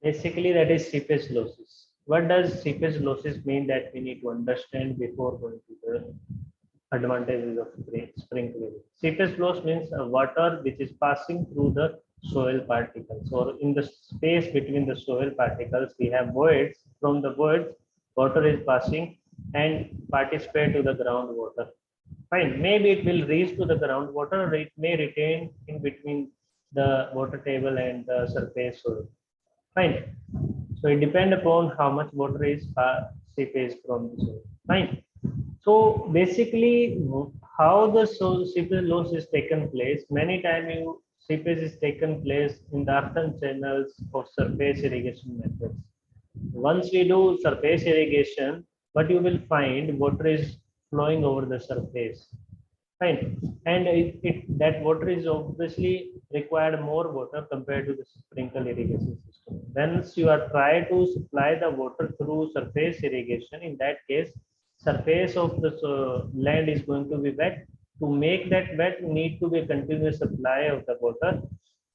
Basically, that is seepage losses. What does seepage losses mean that we need to understand before going to the advantages of sprinkling? Seepage loss means water which is passing through the soil particles, or in the space between the soil particles, we have voids. From the voids, water is passing and participate to the groundwater. Fine. Maybe it will reach to the groundwater, or it may retain in between the water table and the surface soil. Fine. So it depends upon how much water is seepage from the soil. Fine. So basically, how the seepage loss is taken place, many times seepage is taken place in the earthen channels of surface irrigation methods. Once we do surface irrigation, what you will find, water is flowing over the surface. Fine. And that water is obviously required more water compared to the sprinkle irrigation system. Once you are trying to supply the water through surface irrigation, in that case, surface of the land is going to be wet. To make that wet, need to be a continuous supply of the water,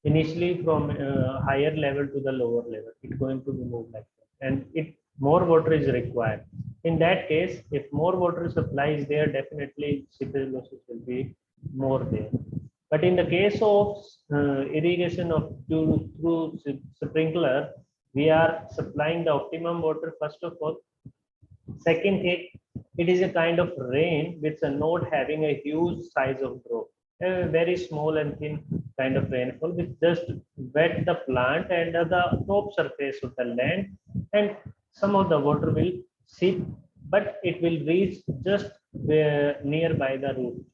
initially from higher level to the lower level. It's going to be moved like that, and it more water is required. In that case, if more water supply is there, definitely seepage losses will be more there. But in the case of irrigation of through sprinkler, we are supplying the optimum water first of all. Second thing, it is a kind of rain with a not having a huge size of drop. A very small and thin kind of rainfall which just wet the plant and the top surface of the land, and some of the water will seep, but it will reach just nearby the root,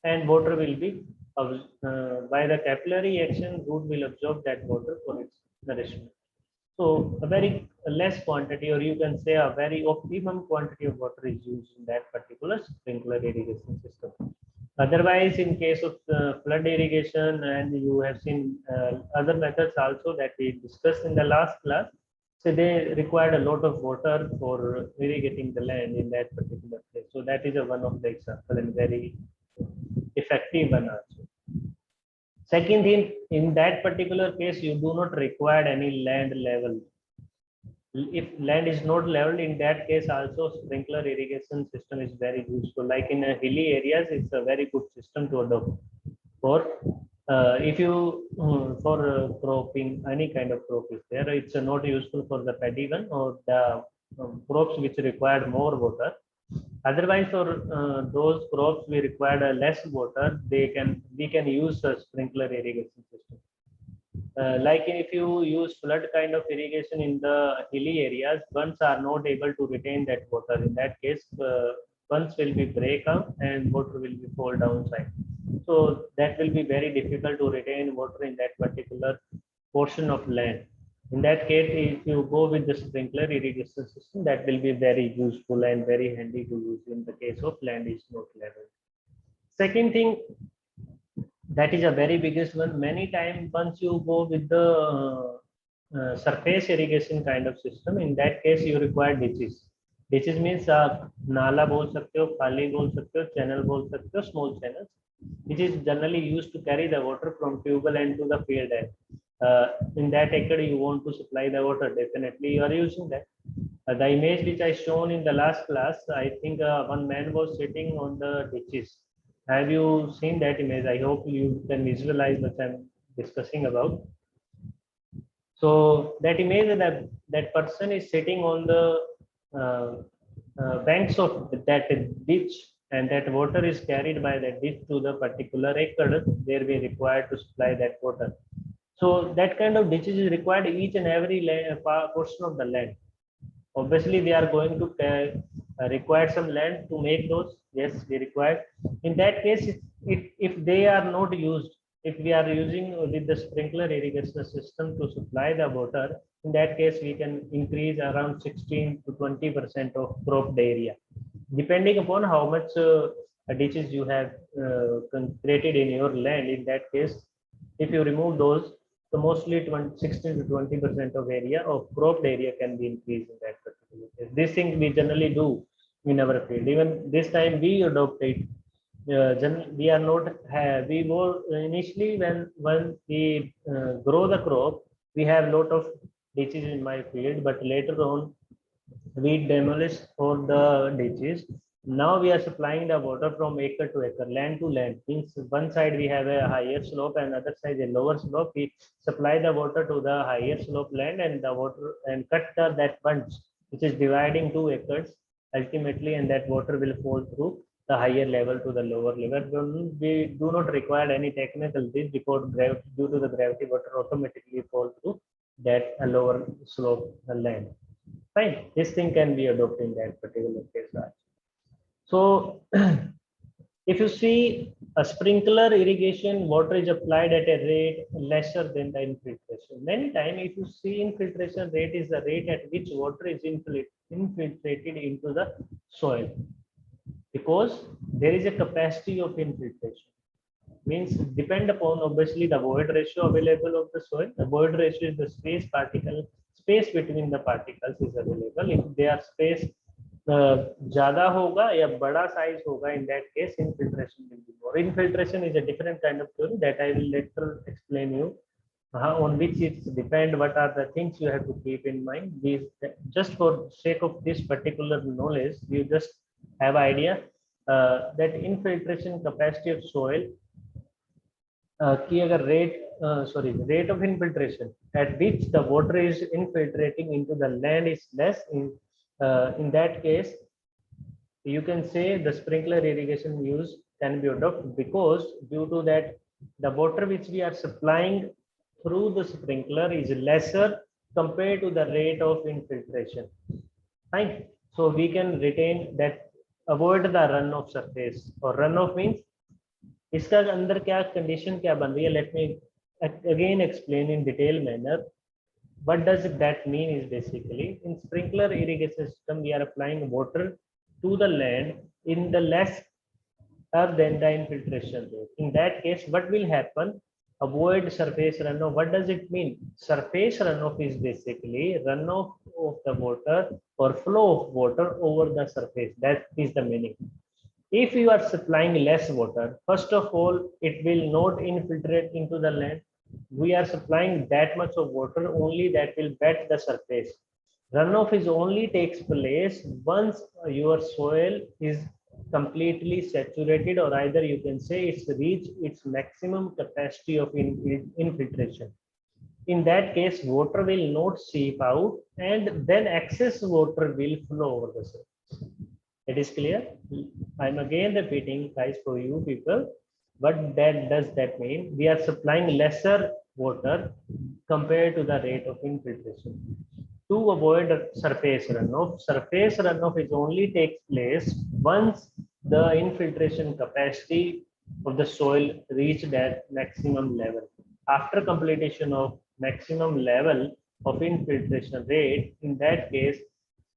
and water will be by the capillary action, root will absorb that water for its nourishment. So a very less quantity, or you can say a very optimum quantity of water is used in that particular sprinkler irrigation system. Otherwise, in case of flood irrigation, and you have seen other methods also that we discussed in the last class, so they required a lot of water for irrigating the land in that particular place. So that is a one of the example and very effective one also. Second thing, in that particular case, you do not require any land level. If land is not leveled, in that case also sprinkler irrigation system is very useful. Like in hilly areas, it's a very good system to adopt for if you for cropping, any kind of crop is there, it's not useful for the paddy one or the crops which require more water. Otherwise, for those crops we require less water, we can use a sprinkler irrigation system. Like if you use flood kind of irrigation in the hilly areas, bunds are not able to retain that water. In that case, bunds will be break out and water will be fall downside. So that will be very difficult to retain water in that particular portion of land. In that case, if you go with the sprinkler irrigation system, that will be very useful and very handy to use in the case of land is not level. Second thing, that is a very biggest one. Many times, once you go with the surface irrigation kind of system, in that case you require ditches. Ditches means nala bol sakte ho, khali bol sakte ho, channel bol sakte ho, small channels, which is generally used to carry the water from tubewell end to the field end. In that acre you want to supply the water, definitely you are using that. The image which I shown in the last class, I think one man was sitting on the ditches. Have you seen that image? I hope you can visualize what I'm discussing about. So that image, that person is sitting on the banks of that ditch, and that water is carried by that ditch to the particular acre where we require to supply that water. So that kind of ditches is required each and every portion of the land. Obviously, we are going to require some land to make those. Yes, we require. In that case, if they are not used, if we are using with the sprinkler irrigation system to supply the water, in that case, we can increase around 16 to 20% of cropped area, depending upon how much ditches you have created in your land. In that case, if you remove those, so mostly 16 to 20% of area of cropped area can be increased in that particular case. This thing we generally do in our field. Even this time we adopt it. We are not we were initially when we grow the crop, we have lot of ditches in my field, but later on we demolish all the ditches. Now we are supplying the water from acre to acre, land to land. Means one side we have a higher slope and other side a lower slope. We supply the water to the higher slope land and the water and cut that bunch which is dividing 2 acres ultimately, and that water will fall through the higher level to the lower level. We do not require any technical this because due to the gravity, water automatically fall through that lower slope land. Fine, this thing can be adopted in that particular case. So if you see a sprinkler irrigation, water is applied at a rate lesser than the infiltration. Many times, if you see infiltration rate is the rate at which water is infiltrated into the soil, because there is a capacity of infiltration. Means depend upon obviously the void ratio available of the soil. The void ratio is the space between the particles is available. If their space ज़्यादा होगा या बड़ा size होगा, in that case infiltration will be more. Infiltration is a different kind of theory that I will later explain you. On which it depend what are the things you have to keep in mind. These, just for sake of this particular knowledge, you just have idea that infiltration capacity of soil की अगर rate of infiltration at which the water is infiltrating into the land is less, in that case you can say the sprinkler irrigation use can be adopted, because due to that the water which we are supplying through the sprinkler is lesser compared to the rate of infiltration. Fine. So we can retain that, avoid the runoff surface, or runoff means इसका अंदर क्या condition क्या बन रही है. Let me again explain in detail manner. What does that mean is basically in sprinkler irrigation system we are applying water to the land in the less than the infiltration rate. In that case, what will happen? Avoid surface runoff. What does it mean? Surface runoff is basically runoff of the water or flow of water over the surface. That is the meaning. If you are supplying less water, first of all, it will not infiltrate into the land. We are supplying that much of water only that will wet the surface. Runoff is only takes place once your soil is completely saturated, or either you can say it's reached its maximum capacity of infiltration. In that case, water will not seep out and then excess water will flow over the surface. It is clear. I'm again repeating, guys, for you people. What that does that mean? We are supplying lesser water compared to the rate of infiltration. To avoid surface runoff, surface runoff is only takes place once the infiltration capacity of the soil reached that maximum level. After completion of maximum level of infiltration rate, in that case,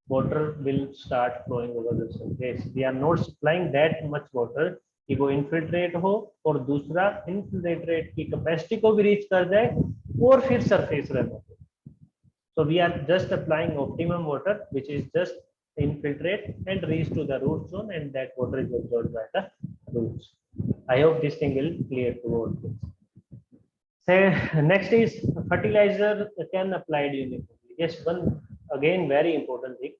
water will start flowing over the surface. We are not supplying that much water कि वो infiltrate हो और दूसरा infiltrate की capacity को भी reach कर जाए और फिर surface run हो. So we are just applying optimum water which is just infiltrate and reach to the root zone, and that water is absorbed by the roots. I hope this thing will clear to all things. So next is fertilizer can applied uniformly. Yes, one again very important thing.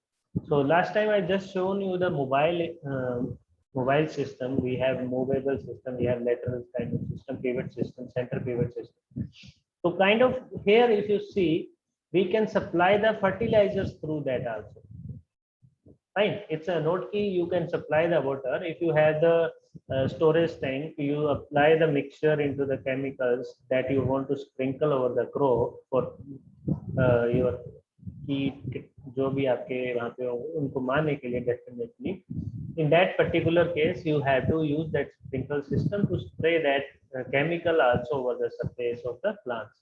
So last time I just shown you the mobile system. We have movable system, we have lateral kind of system, pivot system, center pivot system. So kind of here, if you see, we can supply the fertilizers through that also. Fine, it's a note key. You can supply the water. If you have the storage tank, you apply the mixture into the chemicals that you want to sprinkle over the crop for your कीट जो भी आपके वहाँ पे होंगे उनको मारने के लिए definitely. In that particular case, you have to use that sprinkle system to spray that chemical also over the surface of the plants.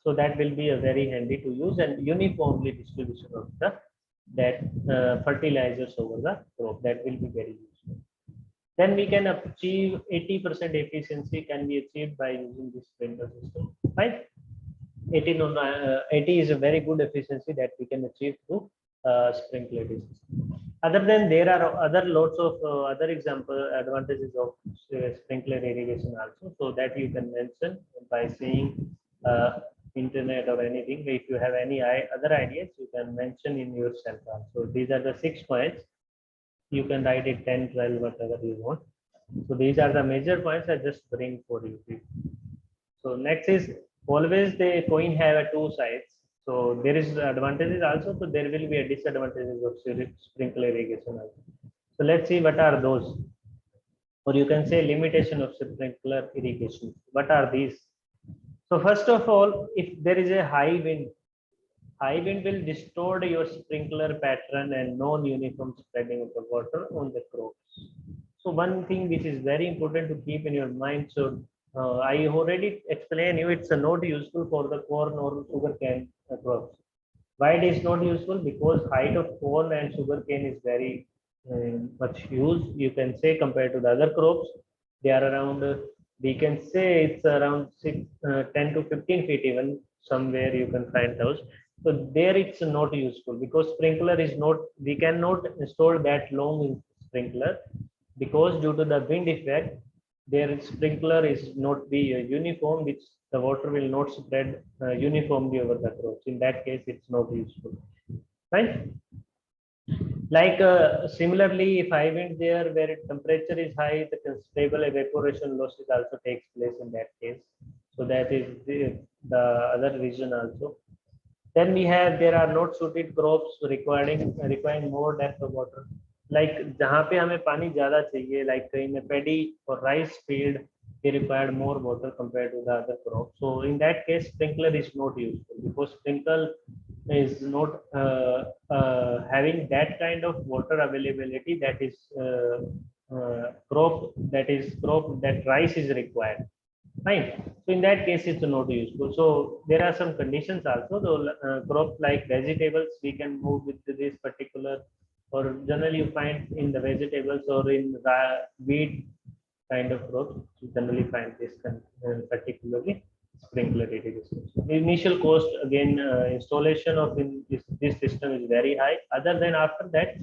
So that will be a very handy to use, and uniformly distribution of that fertilizers over the crop. That will be very useful. Then we can achieve 80% efficiency can be achieved by using this sprinkler system. Right? 80 is a very good efficiency that we can achieve through sprinkler system. Other than there are other lots of other example advantages of sprinkler irrigation also, so that you can mention by saying internet or anything. If you have any other ideas, you can mention in your center. So these are the 6 points. You can write it 10, 12, whatever you want. So these are the major points I just bring for you. So next is always the coin have a two sides. So there is advantages also, so there will be a disadvantages of sprinkler irrigation also. So let's see what are those, or you can say limitation of sprinkler irrigation. What are these? So first of all, if there is a high wind will distort your sprinkler pattern and non-uniform spreading of the water on the crops. So one thing which is very important to keep in your mind. So I already explained you it's not useful for the corn or sugarcane crops. Why it is not useful? Because height of corn and sugarcane is very much huge. You can say compared to the other crops, they are around. We can say it's around 10 to 15 feet even. Somewhere you can find those. So there it's not useful because sprinkler is not. We cannot install that long in sprinkler because due to the wind effect, their sprinkler is not be uniform, which the water will not spread uniformly over the crops. In that case, it's not useful, right? Like similarly, if high wind there where temperature is high, the stable evaporation losses also takes place in that case. So that is the other reason also. Then we have there are not suited crops requiring more depth of water. Like जहाँ पे हमें पानी ज़्यादा चाहिए, like in a paddy or rice field, they required more water compared to the other crop. So in that case, sprinkler is not useful because sprinkle is not having that kind of water availability that is crop that rice is required. Fine. So in that case, it's not useful. So there are some conditions also. So crops like vegetables, we can move with this particular, or generally you find in the vegetables or in the wheat kind of crops, you generally find this particularly sprinkler irrigation. The initial cost again, installation of this system is very high. Other than after that,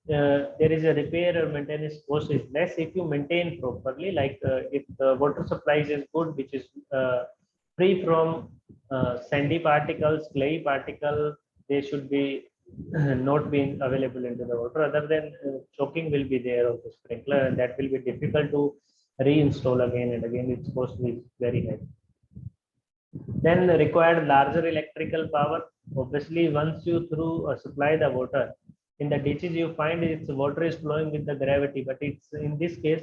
there is a repair or maintenance cost is less if you maintain properly. Like if the water supplies is good, which is free from sandy particles, clay particle, they should be not being available into the water. Other than choking will be there of the sprinkler, and that will be difficult to reinstall again and again. Its cost is very high. Then required larger electrical power. Obviously, once you through supply the water in the ditches, you find its water is flowing with the gravity, but it's in this case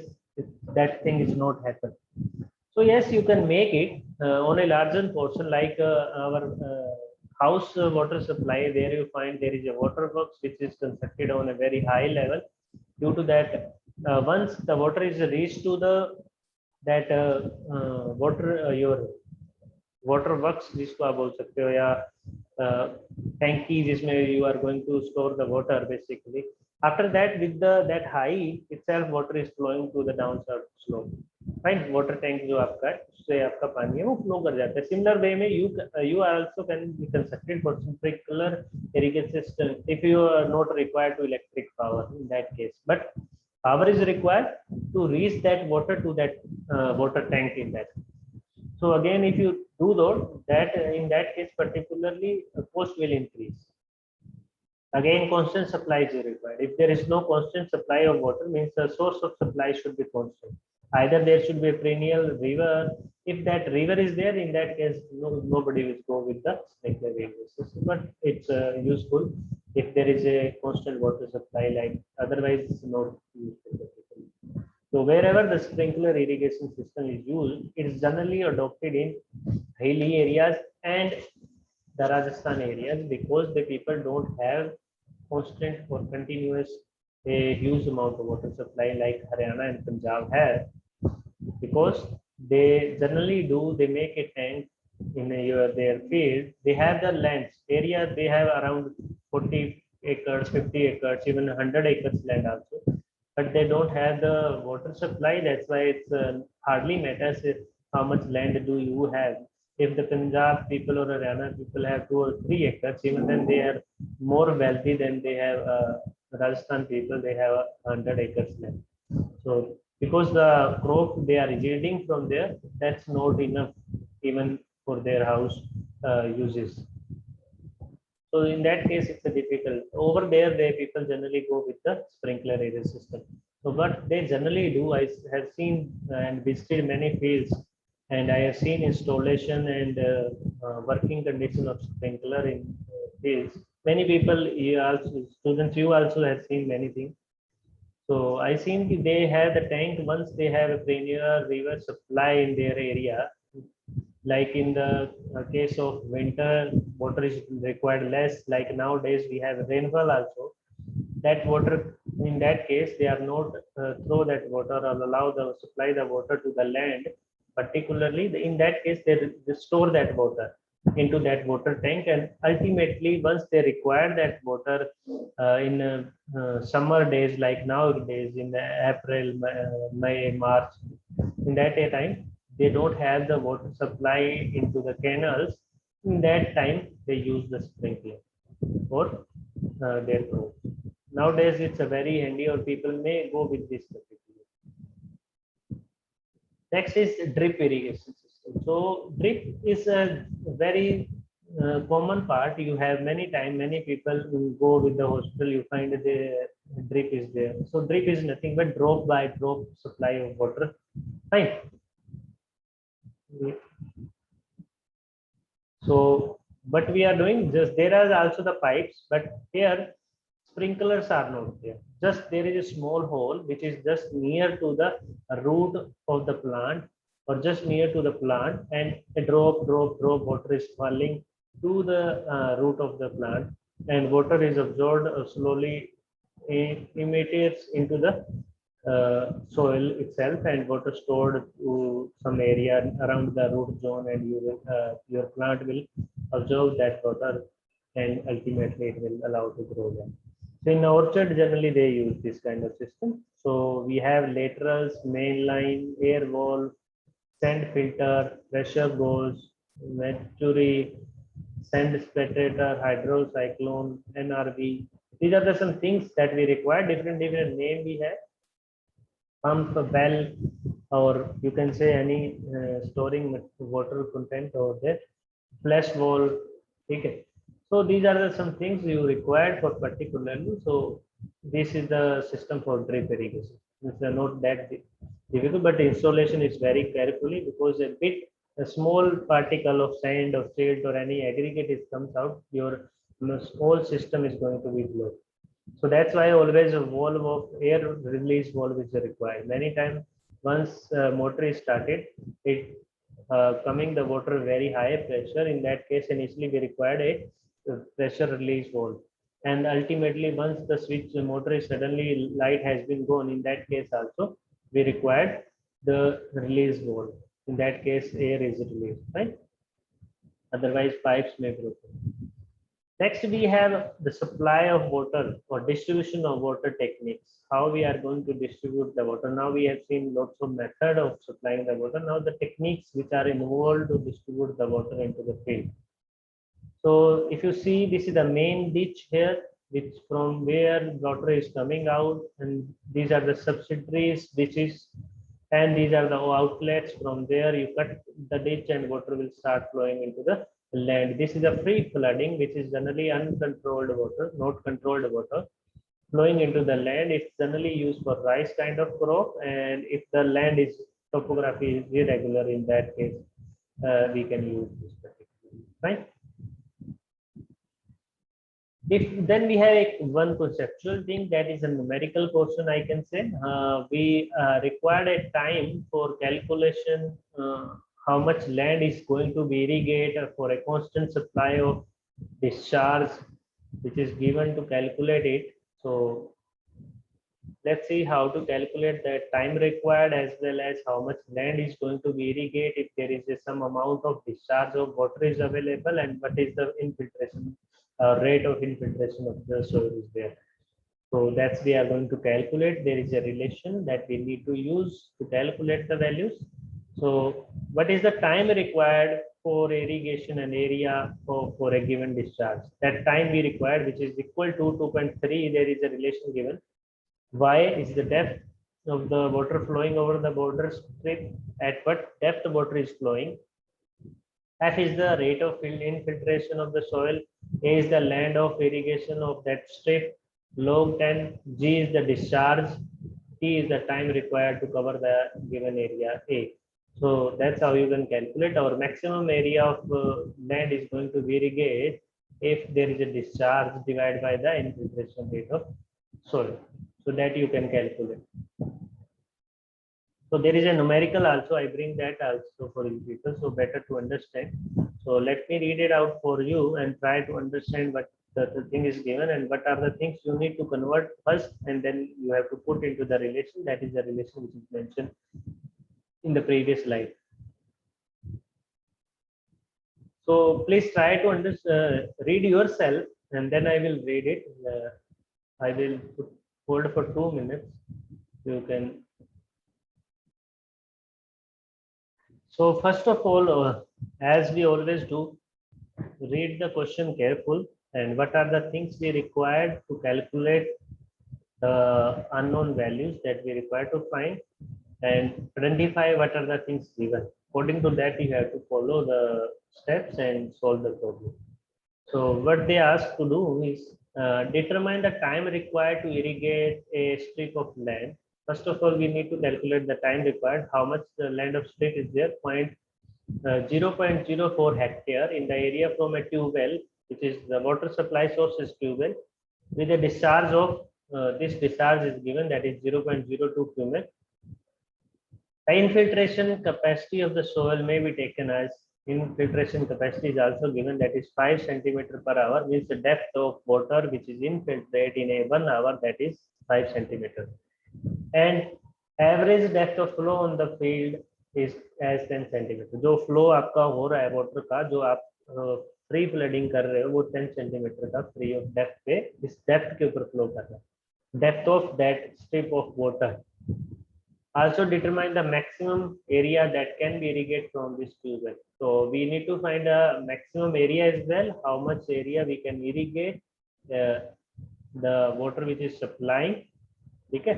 that thing is not happen. So yes, you can make it on a larger portion like our house water supply. There you find there is a water works which is constructed on a very high level. Due to that, once the water is reached to the that water your water works जिसको आप बोल सकते हो या टैंकी जिसमें you are going to store the water basically after that with the that high itself water is flowing to the down slope right water tank जो आपका है उससे आपका पानी है वो फ्लो कर जाता है सिमिलर वे में you also can be constructed for sprinkler irrigation system if you are not required to electric power in that case but power is required to reach that water to that water tank in that. So again, if you do that, in that case particularly, cost will increase. Again, constant supply is required. If there is no constant supply of water, means the source of supply should be constant. Either there should be a perennial river. If that river is there, in that case, nobody will go with the sprinkler irrigation system. But it's useful if there is a constant water supply. Like otherwise, it's not useful. So wherever the sprinkler irrigation system is used, it is generally adopted in hilly areas and the Rajasthan areas because the people don't have constant or continuous a huge amount of water supply like Haryana and Punjab have, because they generally they make a tank in their field. They have the lands area, they have around 40 acres, 50 acres, even 100 acres land also, but they don't have the water supply. That's why it's hardly matters if how much land do you have. If the Punjab people or Haryana people have 2 or 3 acres, even then they are more wealthy than they have Rajasthan people. They have 100 acres land. So because the crop they are yielding from there, that's not enough even for their house uses. So in that case, it's a difficult. Over there, they people generally go with the sprinkler area system. So what they generally do, I have seen and visited many fields, and I have seen installation and working condition of sprinkler in fields. Many people, you also, students, you also have seen many things. So I seen they have the tank once they have a perennial river supply in their area, like in the case of winter water is required less, like nowadays we have rainfall also, that water, in that case they are not throw that water or allow the supply the water to the land, particularly in that case they store that water into that water tank, and ultimately once they require that water in summer days like nowadays in the April, May, March, in that time they don't have the water supply into the canals. In that time they use the sprinkler for their growth. Nowadays it's a very handy, or people may go with this particular. Next is drip irrigation system. So drip is a very common part. You have many time many people who go with the hospital, you find the drip is there. So drip is nothing but drop by drop supply of water, fine. So what we are doing, just there are also the pipes, but here sprinklers are not there. Just there is a small hole which is just near to the root of the plant, or just near to the plant, and a drop water is falling to the root of the plant, and water is absorbed slowly, imitates into the soil itself, and water stored to some area around the root zone, and you will, your plant will absorb that water, and ultimately it will allow to grow them. So in orchard generally they use this kind of system. So we have laterals, main line, air wall, sand filter, pressure gauge, mercury, sand spectator, hydrocyclone, NRV. These are the some things that we require. Different name we have. Pump, well, or you can say any storing water content over there. Flash wall. Okay. So these are the some things you required for particularly. So this is the system for drip irrigation. It's not that difficult, but installation is very carefully, because a small particle of sand or silt or any aggregate is comes out, your whole system is going to be blown. So that's why always a valve of air release valve is required. Many times once motor is started, it coming the water very high pressure. In that case, initially we required a pressure release valve. And ultimately, once the switch motor is suddenly light has been gone, in that case also we required the release valve. In that case, air is released, right? Otherwise, pipes may break. Next, we have the supply of water or distribution of water techniques. How we are going to distribute the water. Now we have seen lots of method of supplying the water. Now the techniques which are involved to distribute the water into the field. So if you see, this is the main ditch here, which from where water is coming out, and these are the subsidiaries ditches, and these are the outlets. From there you cut the ditch and water will start flowing into the land. This is a free flooding, which is generally uncontrolled water, not controlled water flowing into the land. It's generally used for rice kind of crop, and if the land is topography is irregular, in that case we can use this particular, right? If then we have one conceptual thing, that is a numerical portion, I can say. We required a time for calculation, how much land is going to be irrigated for a constant supply of discharge, which is given to calculate it. So let's see how to calculate the time required, as well as how much land is going to be irrigated if there is some amount of discharge of water is available, and what is the infiltration rate of infiltration of the soil is there. So that's we are going to calculate. There is a relation that we need to use to calculate the values. So what is the time required for irrigation and area for a given discharge? That time we required, which is equal to 2.3, there is a relation given. Y is the depth of the water flowing over the border strip, at what depth water is flowing. F is the rate of infiltration of the soil. A is the land of irrigation of that strip. Log 10. G is the discharge. T is the time required to cover the given area A. So that's how you can calculate. Our maximum area of land is going to be irrigated if there is a discharge divided by the infiltration rate of soil. So that you can calculate. So there is a numerical also. I bring that also for you people, so better to understand. So let me read it out for you and try to understand what the thing is given and what are the things you need to convert first, and then you have to put into the relation. That is the relation which is mentioned in the previous slide. So please try to read yourself, and then I will read it. I will hold for 2 minutes. You can. So first of all, as we always do, read the question careful and what are the things we required to calculate the unknown values that we require to find, and identify what are the things given. According to that, you have to follow the steps and solve the problem. So what they ask to do is determine the time required to irrigate a strip of land. First of all, we need to calculate the time required, how much the land of strip is there, 0.04 hectare in the area from a tube well, which is the water supply source is tube well, with a discharge of this discharge is given, that is 0.02 cubic. The infiltration capacity of the soil may be taken as infiltration capacity is also given, that is 5 centimeter per hour, means the depth of water which is infiltrate in a 1 hour, that is 5 centimeter. And average depth of flow on the field is as 10 centimetre. जो flow आपका हो रहा है water का, जो आप free flooding कर रहे हो, वो 10 सेंटीमीटर का फ्री ऑफ डेप्थ पे, इस डेप्थ के ऊपर फ्लो कर रहा है. Depth of that strip of water. Also determine the maximum area that can be irrigated from this tube well. So we need to find a maximum area as well, how much area we can irrigate the water which is supplying. ठीक है,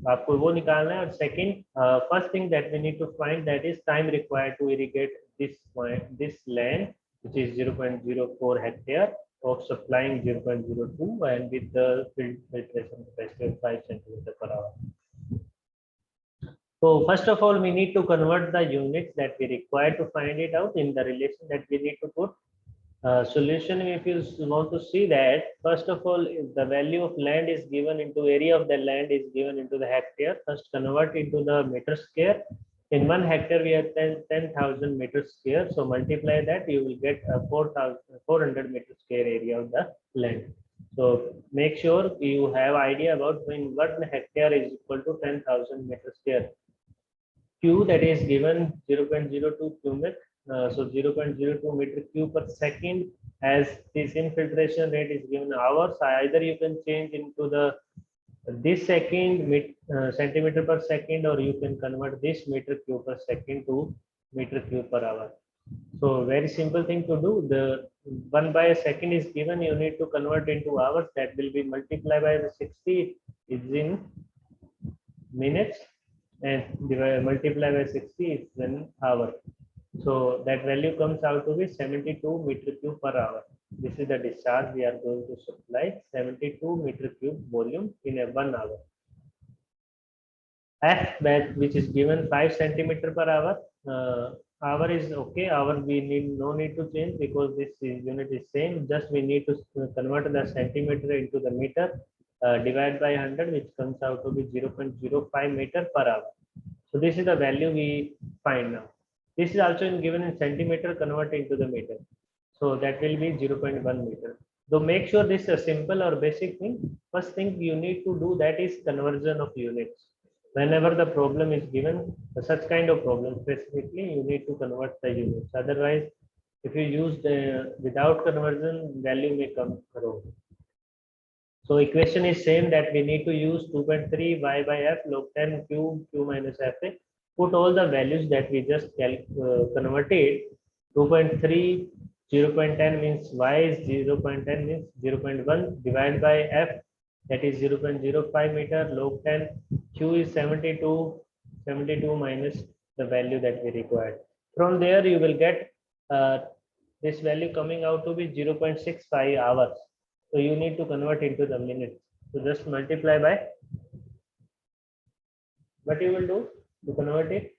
आपको वो निकालना है. और second, first thing that we need to find, that is time required to irrigate this land which is 0.04 hectare of supplying 0.02 and with the filtration capacity of 5 centimeter per hour. So first of all, we need to convert the units that we require to find it out in the relation that we need to put. Solution, if you want to see that, first of all, the value of land is given into area of the land is given into the hectare. First convert into the meter square. In 1 hectare we have 10,000 meters square, so multiply that, you will get 400 meter square area of the land. So make sure you have idea about when 1 hectare is equal to 10,000 meter square. Q, that is given 0.02 cubic. So 0.02 meter cube per second, as this infiltration rate is given hours. Either you can change into the this second centimeter per second, or you can convert this meter cube per second to meter cube per hour. So very simple thing to do. The 1 by a second is given, you need to convert into hours, that will be multiplied by the 60 is in minutes, and multiply by 60 is in hour. So that value comes out to be 72 meter cube per hour. This is the discharge we are going to supply, 72 meter cube volume in a 1 hour. F, which is given 5 centimeter per hour. Hour is okay. Hour we no need to change because this unit is same. Just we need to convert the centimeter into the meter, divide by 100, which comes out to be 0.05 meter per hour. So this is the value we find now. This is also given in centimeter, convert into the meter. So that will be 0.1 meter. So make sure this is a simple or basic thing. First thing you need to do, that is conversion of units. Whenever the problem is given, such kind of problem specifically, you need to convert the units. Otherwise, if you use the without conversion, value may come wrong. So equation is same, that we need to use 2.3 y by f log 10 q minus f. Put all the values that we just converted. 2.3, 0.10 means y is 0.10 means 0.1, divided by f, that is 0.05 meter, log 10, q is 72 minus the value that we required. From there you will get this value coming out to be 0.65 hours. So you need to convert into the minutes. So just multiply by, what you will do to convert it?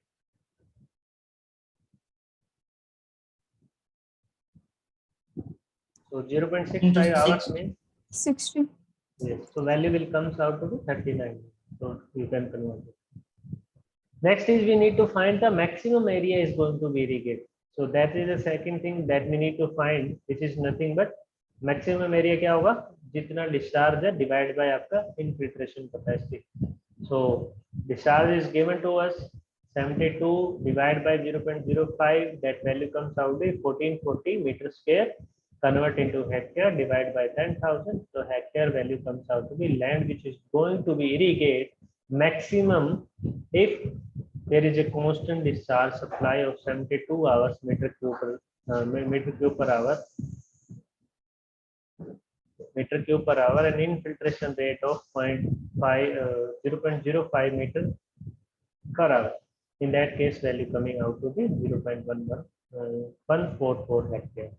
So 0.65 hours means 60. yes. So value will comes out to be 39. So you can convert it. Next is we need to find the maximum area is going to be irrigated. So that is the second thing that we need to find, which is nothing but maximum area क्या होगा, जितना discharge है divide by आपका infiltration capacity. So discharge is given to us 72 divided by 0.05, that value comes out to 1440 meter square. Convert into hectare, divide by 10,000. So hectare value comes out to be land which is going to be irrigated maximum if there is a constant discharge supply of 72 hours meter cube per hour and infiltration rate of 0.05 meter per hour. In that case, value coming out to be 0.144 hectare.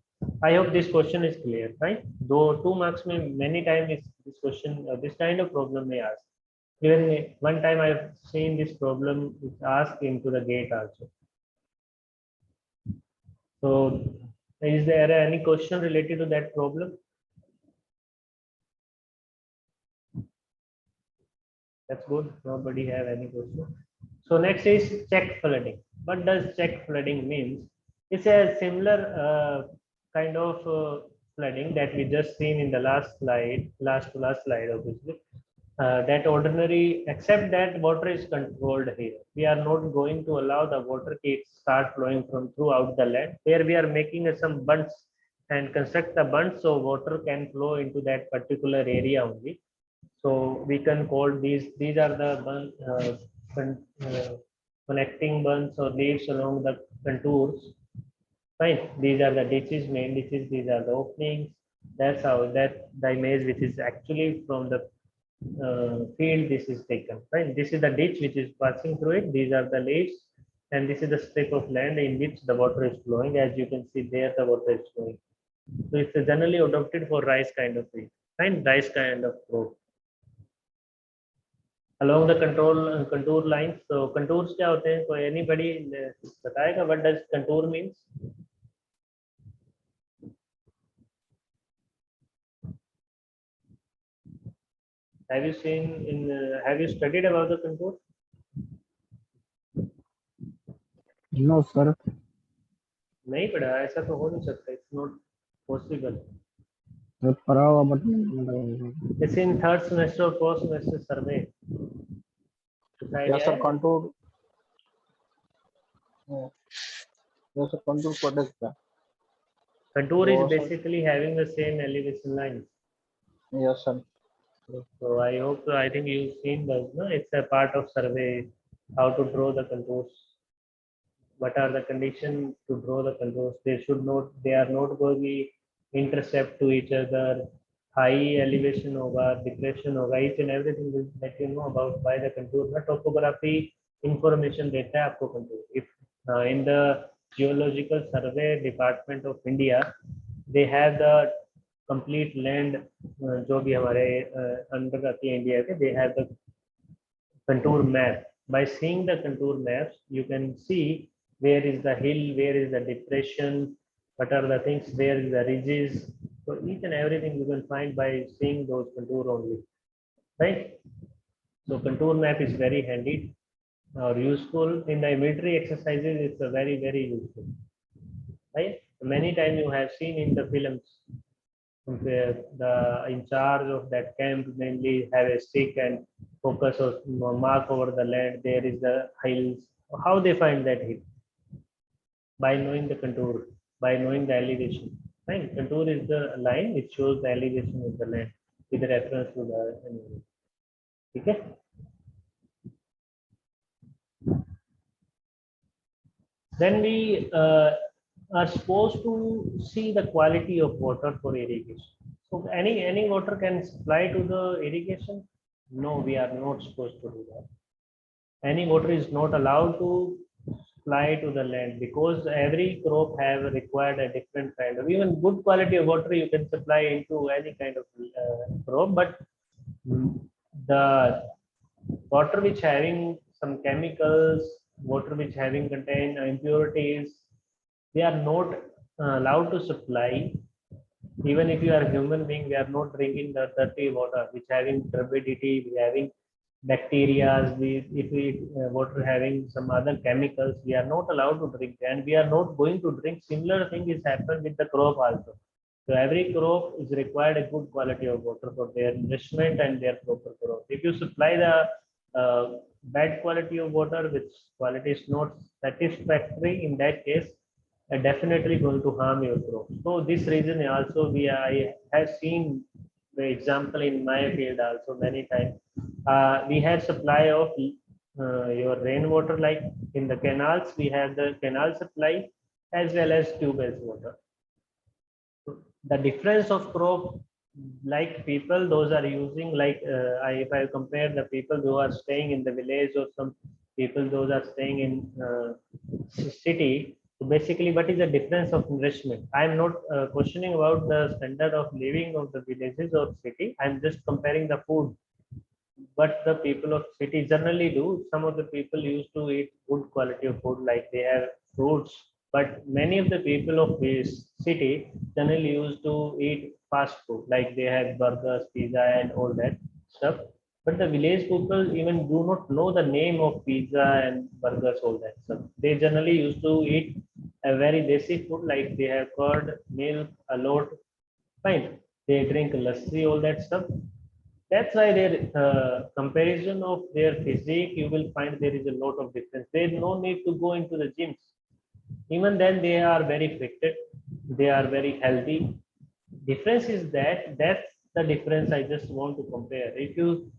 I hope this question is clear, right? Though 2 marks may many times this question, this kind of problem may ask. Even one time I've seen this problem is asked into the gate also. So is there any question related to that problem? That's good. Nobody have any question. So next is check flooding. What does check flooding means? It's a similar kind of flooding that we just seen in the last slide, last obviously. That ordinary, except that water is controlled here. We are not going to allow the water to start flowing from throughout the land. Here we are making some bunds and construct the bunds so water can flow into that particular area only. So we can call these are the connecting bunds or leaves along the contours. Fine. These are the ditches, main ditches. These are the openings. That's how that the image which is actually from the field this is taken, right? This is the ditch which is passing through it. These are the leaves, and this is the strip of land in which the water is flowing. As you can see there, the water is flowing. So it's generally adopted for rice kind of field, right? Rice kind of crop. Along the contour lines. So contours क्या होते हैं? कोई anybody बताएगा what does contour means? Have you seen have you studied about the contour? No, sir. नहीं पढ़ा, ऐसा तो हो नहीं सकता. It's not possible. It's in third semester or fourth semester survey. Yes, sir. Contour. Yes, sir. Contour what is that? Contour is basically having the same elevation lines. Yes, sir. So I think you've seen those. No, it's a part of survey. How to draw the contours. What are the conditions to draw the contours? They are not going to be intercept to each other. High elevation hoga, depression hoga, each and everything will let you know about by the contour. The topography information data आपको contour. If in the Geological Survey Department of India, they have the complete land जो भी हमारे under आती है India के, they have the contour map. By seeing the contour maps, you can see where is the hill, where is the depression, what are the things, where is the ridges. So each and everything you can find by seeing those contour only, right? So contour map is very handy or useful in the military exercises. It's a very useful, right? Many times you have seen in the films where the in charge of that camp mainly have a stick and focus or mark over the land. There is the hills. How they find that hill? By knowing the contour, by knowing the elevation. Right? Contour is the line which shows the elevation of the land with reference to the environment. Okay. Then we are supposed to see the quality of water for irrigation. So any water can supply to the irrigation? No, we are not supposed to do that. Any water is not allowed to supply to the land, because every crop have required a different kind of, even good quality of water you can supply into any kind of crop, but the water which having some chemicals, water which having contain impurities, they are not allowed to supply. Even if you are a human being, we are not drinking the dirty water which having turbidity, we having bacteria, if we water having some other chemicals, we are not allowed to drink, and we are not going to drink. Similar thing is happened with the crop also. So every crop is required a good quality of water for their nourishment and their proper growth. If you supply the bad quality of water, which quality is not satisfactory, in that case definitely going to harm your crop. So this reason also I have seen the example in my field also many times. We have supply of your rainwater, like in the canals we have the canal supply as well as tube wells water. The difference of crop, like people those are using, like if I compare the people who are staying in the village or some people those are staying in city. So basically, what is the difference of nourishment? I am not questioning about the standard of living of the villages or city. I am just comparing the food. But the people of city generally do. Some of the people used to eat good quality of food, like they have fruits. But many of the people of this city generally used to eat fast food, like they have burgers, pizza, and all that stuff. But the village people even do not know the name of pizza and burgers, all that stuff. They generally used to eat a very basic food, like they have curd, milk, a lot. Fine. They drink lassi, all that stuff. That's why their comparison of their physique, you will find there is a lot of difference. There is no need to go into the gyms. Even then, they are very fitted. They are very healthy. Difference is that that's the difference I just want to compare. If you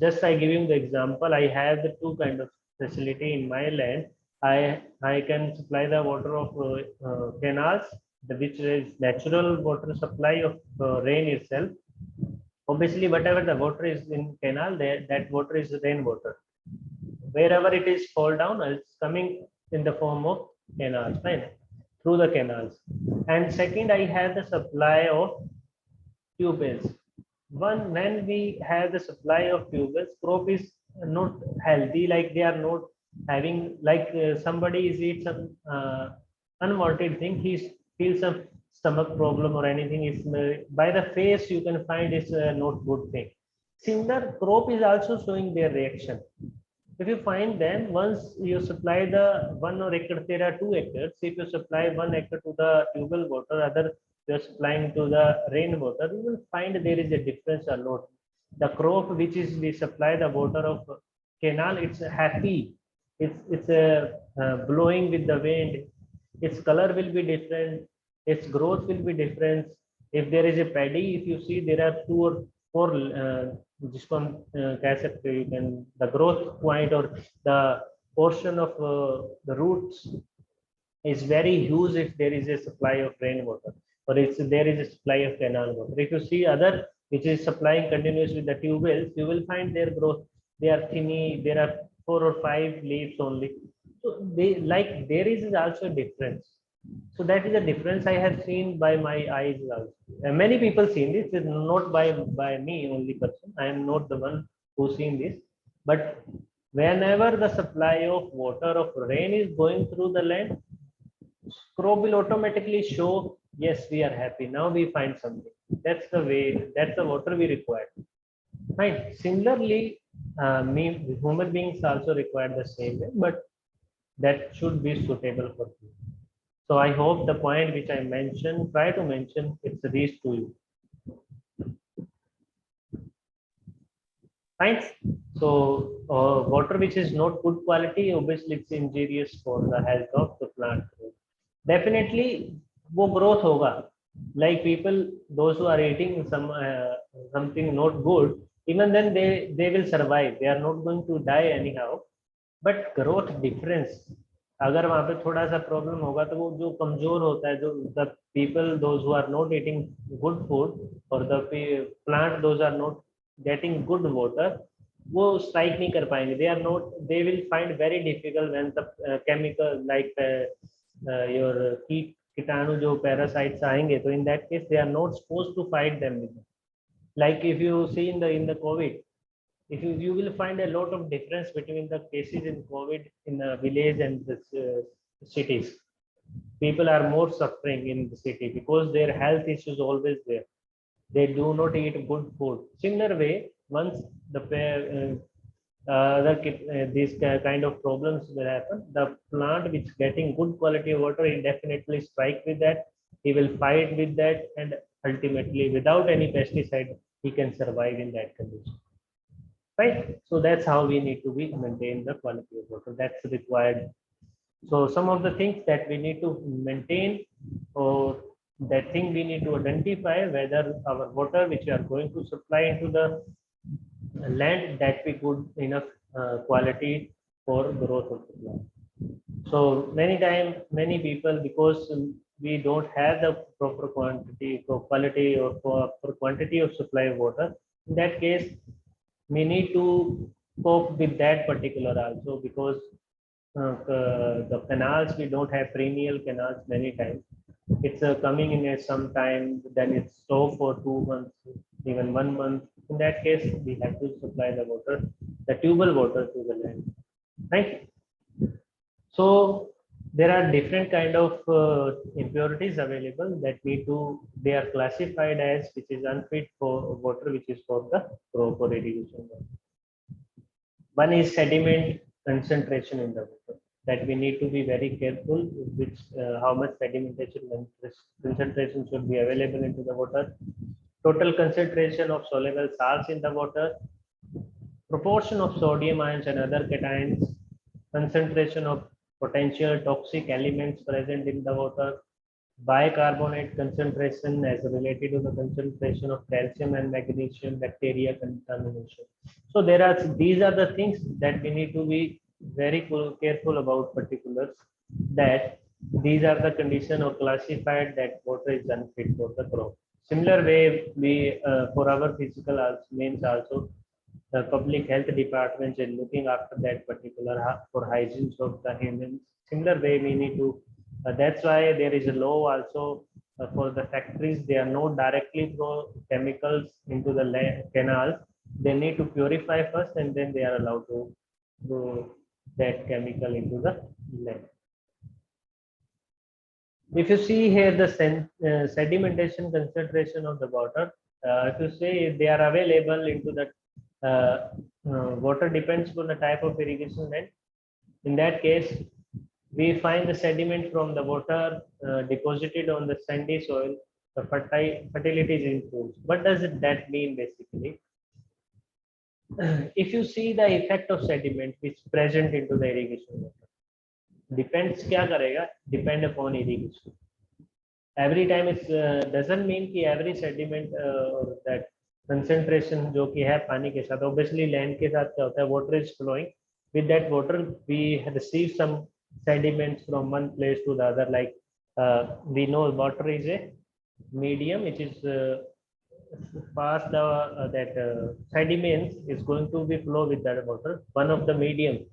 just I give you the example, I have the two kind of facility in my land. I can supply the water of canals, which is natural water supply of rain itself. Obviously, whatever the water is in canal, there that water is rainwater. Wherever it is fall down, it's coming in the form of canals, right? Through the canals. And second, I have the supply of tube wells. One, when we have the supply of tube wells, crop is not healthy, like they are not having, like somebody is eat some unwanted thing, he feels some stomach problem or anything, is by the face you can find it's not good thing. Similar, crop is also showing their reaction. If you find them, once you supply the 1 acre, there are 2 acres. If you supply 1 acre to the tubal water, other you're supplying to the rainwater, you will find there is a difference a lot. The crop which is we supply the water of canal, it's happy. It's blowing with the wind. Its color will be different. Its growth will be different. If there is a paddy, if you see there are 2 or 4 जिसको हम कह सकते हैं, you can the growth point or the portion of the roots is very huge if there is a supply of rainwater, or if there is a supply of canal water. If you see other which is supplying continuously the tube wells, you will find their growth, they are thinny, there are 4 or 5 leaves only. So they, like there is also a difference. So that is a difference I have seen by my eyes also. And many people seen this, it's not by me only person. I am not the one who seen this. But whenever the supply of water of rain is going through the land, crop will automatically show, yes, we are happy. Now we find something. That's the way, that's the water we require. Right. Similarly, me, human beings also require the same way, but that should be suitable for you. So I hope the point which I mentioned, try to mention, it's reached to you. Fine. So water which is not good quality, obviously it's injurious for the health of the plant. Definitely, वो growth होगा. Like people, those who are eating something not good, even then they will survive. They are not going to die anyhow. But growth difference, अगर वहाँ पे थोड़ा सा problem होगा तो वो जो कमजोर होता है, जो the people those who are not eating good food, or the plant those are not getting good water, वो strike नहीं कर पाएंगे. They will find very difficult when the chemical like your कीटाणु जो parasites आएंगे, तो in that case they are not supposed to fight them with them. Like if you see in the COVID, if you will find a lot of difference between the cases in COVID in the village and the cities. People are more suffering in the city because their health issues always there. They do not eat good food. Similar way, once the these kind of problems will happen, the plant which getting good quality water, he definitely strike with that. He will fight with that, and ultimately, without any pesticide, he can survive in that condition. Right? So that's how we need to be maintain the quality of water. That's required. So some of the things that we need to maintain, or that thing we need to identify whether our water which we are going to supply into the land, that we good enough quality for growth of the plant. So many times, many people, because we don't have the proper quantity, quality, or proper quantity of supply of water, in that case, we need to cope with that particular also, because the canals, we don't have perennial canals many times. It's coming in at some time, then it's stopped for 2 months, even 1 month. In that case, we have to supply the water, the tubal water to the land, right? So there are different kind of impurities available that they are classified as which is unfit for water, which is for the proper irrigation. One is sediment concentration in the water, that we need to be very careful which how much sedimentation concentration should be available into the water. Total concentration of soluble salts in the water, proportion of sodium ions and other cations, concentration of potential toxic elements present in the water, bicarbonate concentration as related to the concentration of calcium and magnesium, bacteria contamination. So these are the things that we need to be very careful about particulars, that these are the condition or classified that water is unfit for the crop. Similar way, we for our physical means also, the public health department is looking after that particular for hygiene of the humans. Similar way, we need to. That's why there is a law also for the factories. They are not directly throw chemicals into the canals. They need to purify first, and then they are allowed to throw that chemical into the land. If you see here the sedimentation concentration of the water, if you say they are available into the water depends on the type of irrigation land. In that case, we find the sediment from the water deposited on the sandy soil. The fertility is improved. What does that mean basically? If you see the effect of sediment which present into the irrigation water, depends क्या करेगा? Depend upon irrigation. Every time it doesn't mean कि every sediment or that concentration जो कि है पानी के साथ, obviously land के साथ क्या होता है, water is flowing. With that water, we receive some sediments from one place to the other. Like we know water is a medium which is past the that sediments is going to be flow with that water. One of the medium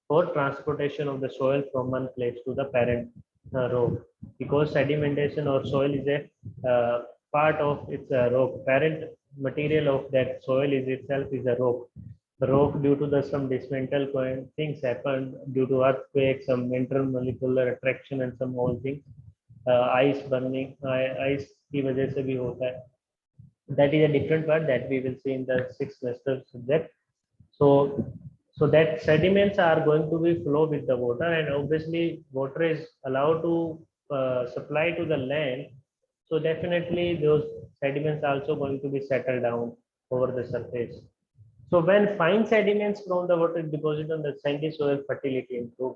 for transportation of the soil from one place to the parent rock, because sedimentation or soil is a part of its rock. Parent material of that soil is itself is a rock. The rock, due to the some dismantle things happen due to earthquake, some intermolecular attraction and some whole things, ice burning, ice की वजह से भी होता है. That is a different part that we will see in the 6th semester subject. So that sediments are going to be flow with the water, and obviously water is allowed to supply to the land. So definitely those sediments are also going to be settled down over the surface. So when fine sediments from the water deposit on the sandy soil, fertility improve.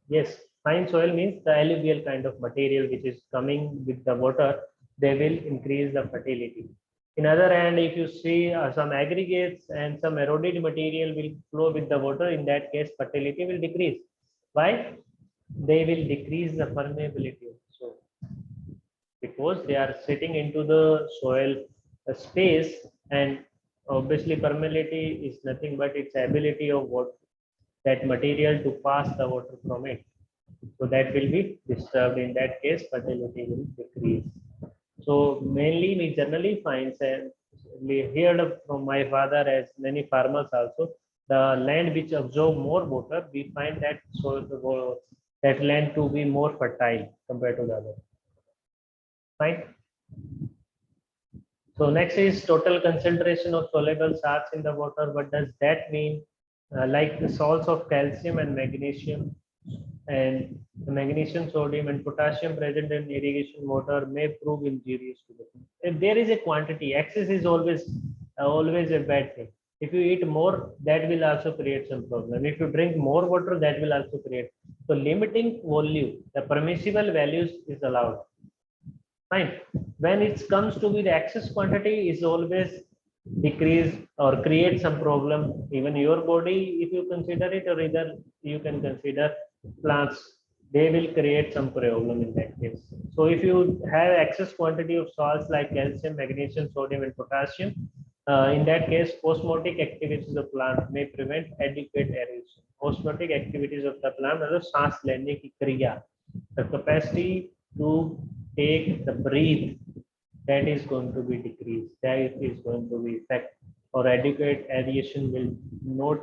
Yes, fine soil means the alluvial kind of material which is coming with the water, they will increase the fertility. In other hand, if you see some aggregates and some eroded material will flow with the water, in that case fertility will decrease. Why? They will decrease the permeability of the soil, because they are sitting into the soil space, and Obviously, permeability is nothing but its ability of what that material to pass the water from it. So that will be disturbed. In that case, fertility will decrease. So mainly we generally find, and we heard from my father as many farmers also, the land which absorb more water, we find that that land to be more fertile compared to the other. Fine. So next is total concentration of soluble salts in the water. What does that mean? Like the salts of calcium and magnesium, and the magnesium, sodium, and potassium present in irrigation water may prove injurious to the plant. If there is a quantity, excess is always a bad thing. If you eat more, that will also create some problem. If you drink more water, that will also create. So limiting volume, the permissible values is allowed. Fine. When it comes to be the excess quantity is always decrease or create some problem. Even your body, if you consider it, or either you can consider plants, they will create some problem in that case. So if you have excess quantity of salts like calcium, magnesium, sodium, and potassium, in that case, osmotic activities of plant may prevent adequate aeration. Osmotic activities of the plant, मतलब सांस लेने की क्रिया, the capacity to take the breathe, that is going to be decreased. That is going to be effect, or adequate aeration will not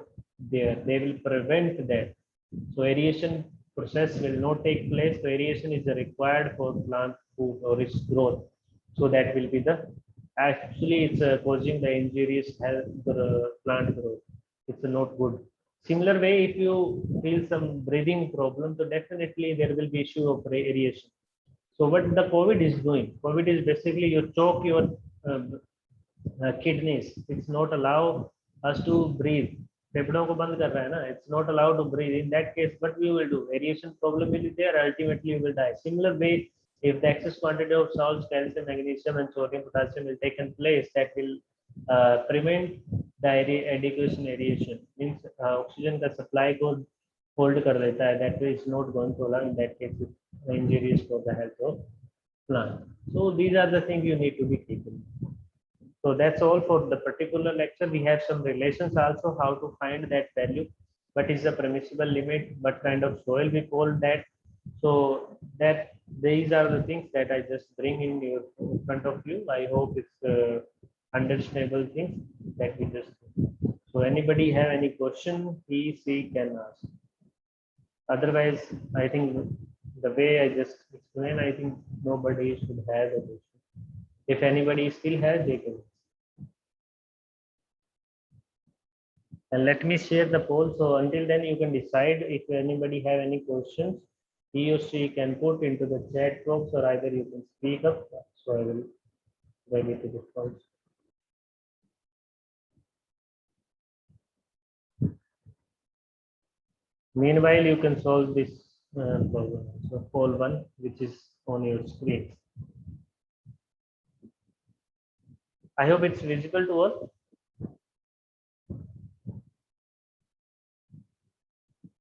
there. They will prevent that. So aeration process will not take place. So aeration is required for plant food or its growth. So that will be the actually it's causing the injurious health the plant growth. It's not good. Similar way, if you feel some breathing problem, so definitely there will be issue of aeration. So what the COVID is doing? COVID is basically you choke your kidneys. It's not allow us to breathe. फेफड़ों को बंद कर रहा है ना. It's not allowed to breathe. In that case, what we will do? Aeration problem will be there. Ultimately, you will die. Similar way, if the excess quantity of salts, calcium, magnesium, and sodium, potassium will take place, that will prevent the adequate aeration. Means oxygen का supply को hold कर देता है. That is not going to allow. In that case, injurious for the health of plant. So these are the things you need to be taken. So that's all for the particular lecture. We have some relations also, how to find that value, what is the permissible limit, what kind of soil we call that. So that these are the things that I just bring in front of you. I hope it's understandable things that we just. So anybody have any question, he can ask. Otherwise, I think the way I just explained, I think nobody should have a question. If anybody still has, they can. And let me share the poll. So until then, you can decide if anybody have any questions. He or she can put into the chat box, or either you can speak up. So I will ready to respond. Meanwhile, you can solve this problem. So poll 1, which is on your screen. I hope it's visible to all.